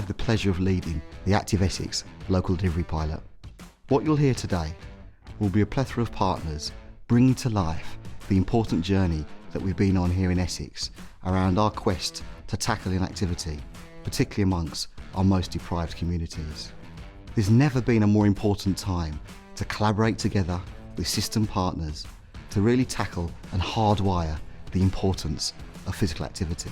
had the pleasure of leading the Active Essex local delivery pilot. What you'll hear today will be a plethora of partners bringing to life the important journey that we've been on here in Essex around our quest to tackle inactivity, particularly amongst our most deprived communities. There's never been a more important time to collaborate together with system partners to really tackle and hardwire the importance of physical activity.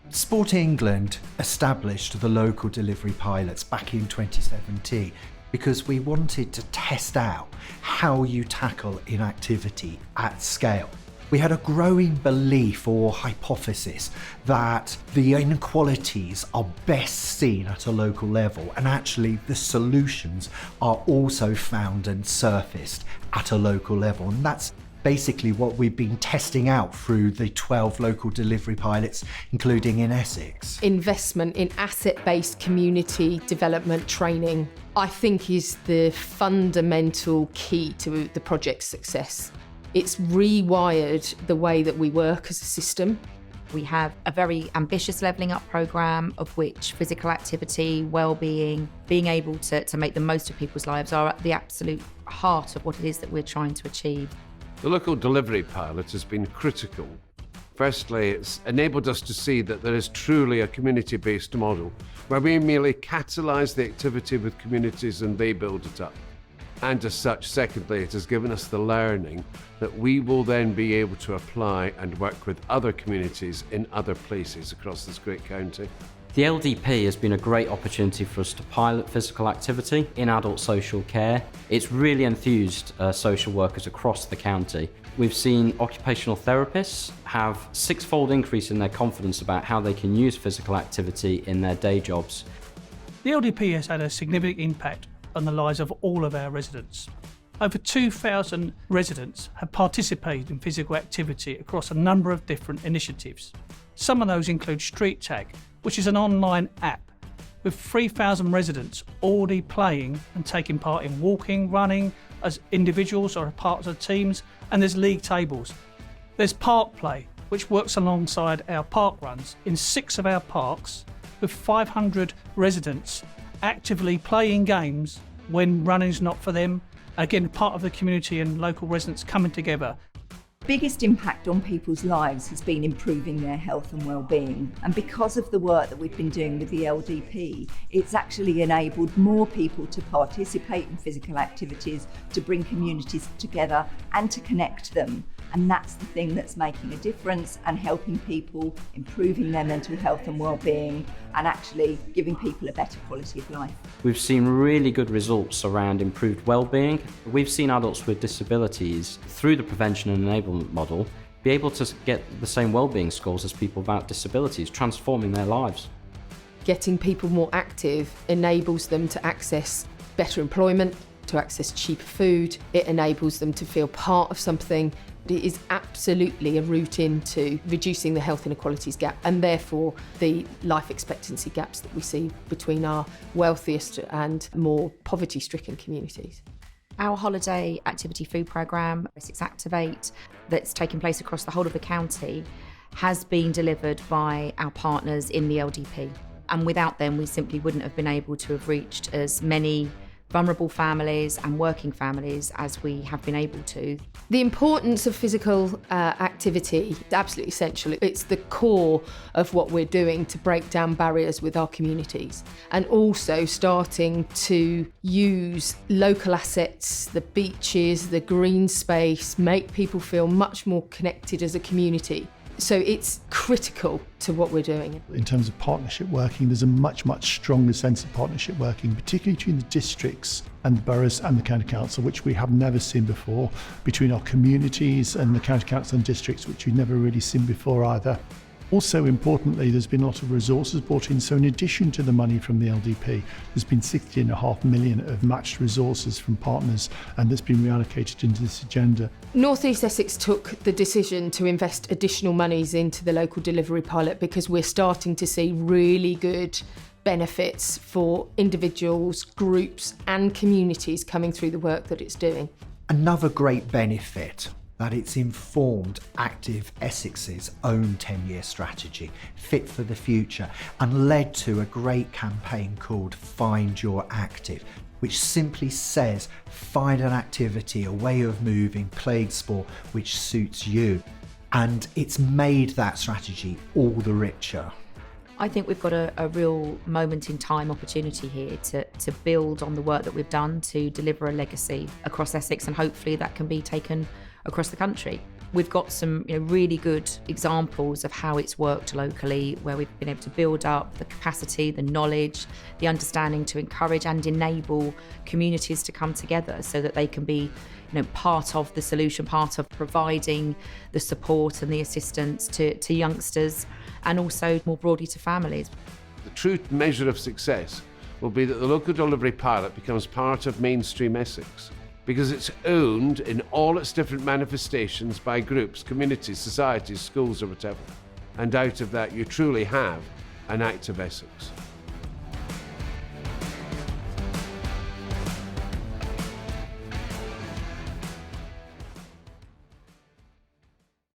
Sport England established the local delivery pilots back in 2017 because we wanted to test out how you tackle inactivity at scale. We had a growing belief or hypothesis that the inequalities are best seen at a local level, and actually the solutions are also found and surfaced at a local level. And that's basically what we've been testing out through the 12 local delivery pilots, including in Essex. Investment in asset-based community development training, I think, is the fundamental key to the project's success. It's rewired the way that we work as a system. We have a very ambitious levelling up programme, of which physical activity, well-being, being able to make the most of people's lives are at the absolute heart of what it is that we're trying to achieve. The local delivery pilot has been critical. Firstly, it's enabled us to see that there is truly a community-based model where we merely catalyse the activity with communities and they build it up. And as such, secondly, it has given us the learning that we will then be able to apply and work with other communities in other places across this great county. The LDP has been a great opportunity for us to pilot physical activity in adult social care. It's really enthused social workers across the county. We've seen occupational therapists have six-fold increase in their confidence about how they can use physical activity in their day jobs. The LDP has had a significant impact on the lives of all of our residents. Over 2,000 residents have participated in physical activity across a number of different initiatives. Some of those include Street Tag, which is an online app with 3,000 residents already playing and taking part in walking, running as individuals or parts of teams, and there's league tables. There's Park Play, which works alongside our park runs in 6 of our parks, with 500 residents actively playing games when running's not for them. Again, part of the community and local residents coming together. Biggest impact on people's lives has been improving their health and well-being, and because of the work that we've been doing with the LDP, it's actually enabled more people to participate in physical activities, to bring communities together and to connect them. And that's the thing that's making a difference and helping people, improving their mental health and well-being, and actually giving people a better quality of life. We've seen really good results around improved well-being. We've seen adults with disabilities, through the prevention and enablement model, be able to get the same well-being scores as people without disabilities, transforming their lives. Getting people more active enables them to access better employment, to access cheaper food. It enables them to feel part of something. It is absolutely a route into reducing the health inequalities gap and therefore the life expectancy gaps that we see between our wealthiest and more poverty-stricken communities. Our holiday activity food programme, Essex Activate, that's taking place across the whole of the county, has been delivered by our partners in the LDP. And without them, we simply wouldn't have been able to have reached as many vulnerable families and working families as we have been able to. The importance of physical activity is absolutely essential. It's the core of what we're doing to break down barriers with our communities, and also starting to use local assets, the beaches, the green space, make people feel much more connected as a community. So it's critical to what we're doing. In terms of partnership working, there's a much stronger sense of partnership working, particularly between the districts and the boroughs and the county council, which we have never seen before, between our communities and the county council and districts, which we've never really seen before either. Also importantly, there's been a lot of resources brought in, so in addition to the money from the LDP, there's been 60.5 million of matched resources from partners, and that's been reallocated into this agenda. North East Essex took the decision to invest additional monies into the local delivery pilot because we're starting to see really good benefits for individuals, groups and communities coming through the work that it's doing. Another great benefit that it's informed Active Essex's own 10-year strategy, Fit for the Future, and led to a great campaign called Find Your Active, which simply says find an activity, a way of moving, playing sport which suits you. And it's made that strategy all the richer. I think we've got a real moment in time opportunity here to build on the work that we've done to deliver a legacy across Essex, and hopefully that can be taken across the country. We've got some really good examples of how it's worked locally, where we've been able to build up the capacity, the knowledge, the understanding to encourage and enable communities to come together so that they can be part of the solution, part of providing the support and the assistance to youngsters and also more broadly to families. The true measure of success will be that the local delivery pilot becomes part of mainstream Essex, because it's owned in all its different manifestations by groups, communities, societies, schools or whatever. And out of that you truly have an Active Essex.